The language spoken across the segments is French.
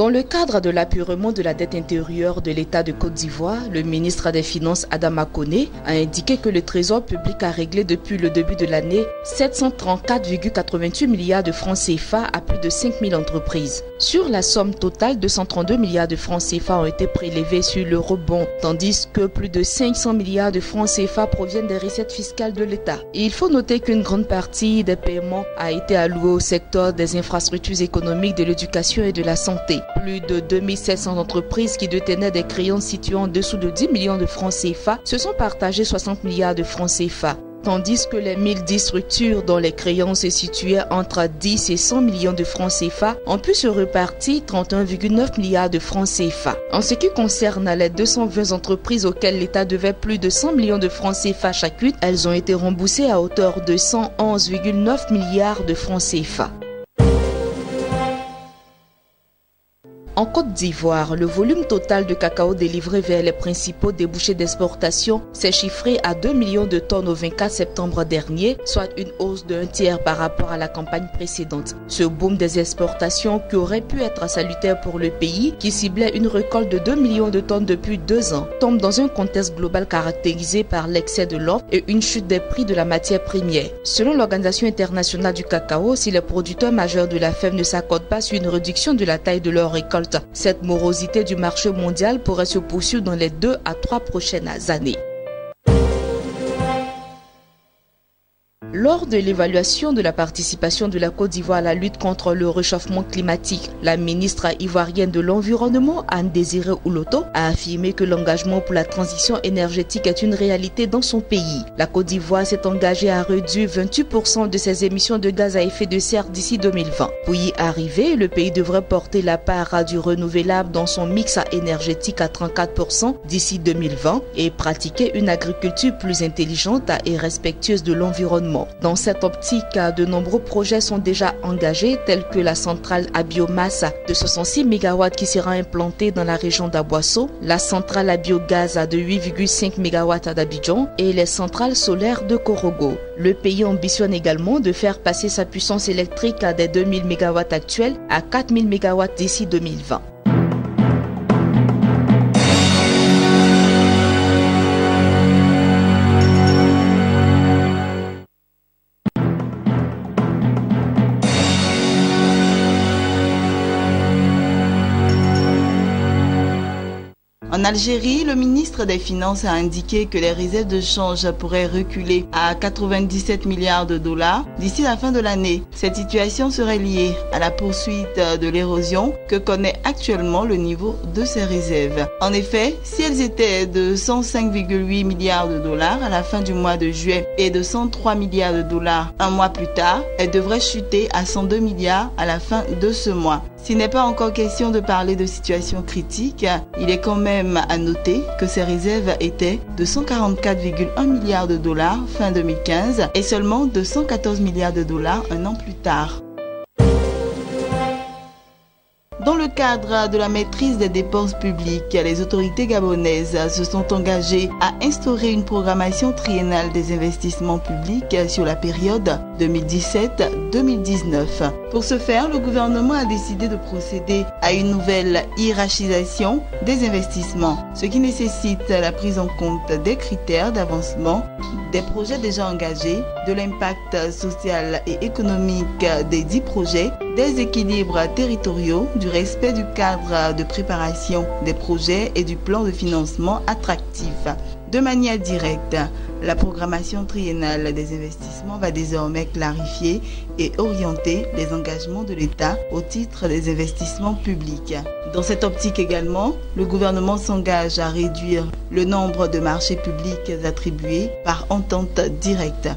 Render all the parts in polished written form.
Dans le cadre de l'apurement de la dette intérieure de l'État de Côte d'Ivoire, le ministre des Finances Adama Koné a indiqué que le Trésor public a réglé depuis le début de l'année 734,88 milliards de francs CFA à plus de 5000 entreprises. Sur la somme totale, 232 milliards de francs CFA ont été prélevés sur le rebond, tandis que plus de 500 milliards de francs CFA proviennent des recettes fiscales de l'État. Il faut noter qu'une grande partie des paiements a été allouée au secteur des infrastructures économiques, de l'éducation et de la santé. Plus de 2700 entreprises qui détenaient des créances situées en dessous de 10 millions de francs CFA se sont partagées 60 milliards de francs CFA. Tandis que les 1010 structures dont les créances se situaient entre 10 et 100 millions de francs CFA ont pu se repartir 31,9 milliards de francs CFA. En ce qui concerne les 220 entreprises auxquelles l'État devait plus de 100 millions de francs CFA chacune, elles ont été remboursées à hauteur de 111,9 milliards de francs CFA. En Côte d'Ivoire, le volume total de cacao délivré vers les principaux débouchés d'exportation s'est chiffré à 2 millions de tonnes au 24 septembre dernier, soit une hausse d'un tiers par rapport à la campagne précédente. Ce boom des exportations, qui aurait pu être salutaire pour le pays, qui ciblait une récolte de 2 millions de tonnes depuis 2 ans, tombe dans un contexte global caractérisé par l'excès de l'offre et une chute des prix de la matière première. Selon l'Organisation internationale du cacao, si les producteurs majeurs de la fève ne s'accordent pas sur une réduction de la taille de leur récolte, cette morosité du marché mondial pourrait se poursuivre dans les 2 à 3 prochaines années. Lors de l'évaluation de la participation de la Côte d'Ivoire à la lutte contre le réchauffement climatique, la ministre ivoirienne de l'Environnement, Anne-Désirée Ouloto, a affirmé que l'engagement pour la transition énergétique est une réalité dans son pays. La Côte d'Ivoire s'est engagée à réduire 28% de ses émissions de gaz à effet de serre d'ici 2020. Pour y arriver, le pays devrait porter la part du renouvelable dans son mix énergétique à 34% d'ici 2020 et pratiquer une agriculture plus intelligente et respectueuse de l'environnement. Dans cette optique, de nombreux projets sont déjà engagés, tels que la centrale à biomasse de 66 MW qui sera implantée dans la région d'Aboisseau, la centrale à biogaz de 8,5 MW d'Abidjan et les centrales solaires de Korogo. Le pays ambitionne également de faire passer sa puissance électrique des 2000 MW actuels à 4000 MW d'ici 2020. En Algérie, le ministre des Finances a indiqué que les réserves de change pourraient reculer à 97 milliards de dollars d'ici la fin de l'année. Cette situation serait liée à la poursuite de l'érosion que connaît actuellement le niveau de ces réserves. En effet, si elles étaient de 105,8 milliards de dollars à la fin du mois de juillet et de 103 milliards de dollars un mois plus tard, elles devraient chuter à 102 milliards à la fin de ce mois. S'il n'est pas encore question de parler de situation critique, il est quand même à noter que ces réserves étaient de 144,1 milliards de dollars fin 2015 et seulement de 114 milliards de dollars un an plus tard. Dans le cadre de la maîtrise des dépenses publiques, les autorités gabonaises se sont engagées à instaurer une programmation triennale des investissements publics sur la période 2017-2019. Pour ce faire, le gouvernement a décidé de procéder à une nouvelle hiérarchisation des investissements, ce qui nécessite la prise en compte des critères d'avancement, des projets déjà engagés, de l'impact social et économique des 10 projets, des équilibres territoriaux, du respect du cadre de préparation des projets et du plan de financement attractif. De manière directe, la programmation triennale des investissements va désormais clarifier et orienter les engagements de l'État au titre des investissements publics. Dans cette optique également, le gouvernement s'engage à réduire le nombre de marchés publics attribués par entente directe.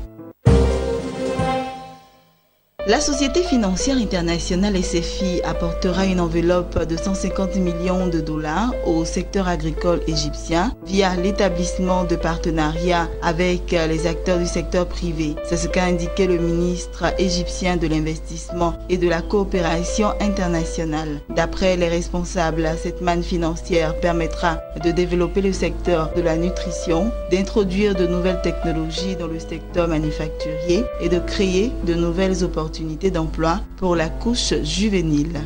La Société financière internationale SFI apportera une enveloppe de 150 millions de dollars au secteur agricole égyptien via l'établissement de partenariats avec les acteurs du secteur privé. C'est ce qu'a indiqué le ministre égyptien de l'investissement et de la coopération internationale. D'après les responsables, cette manne financière permettra de développer le secteur de la nutrition, d'introduire de nouvelles technologies dans le secteur manufacturier et de créer de nouvelles opportunités d'emploi pour la couche juvénile.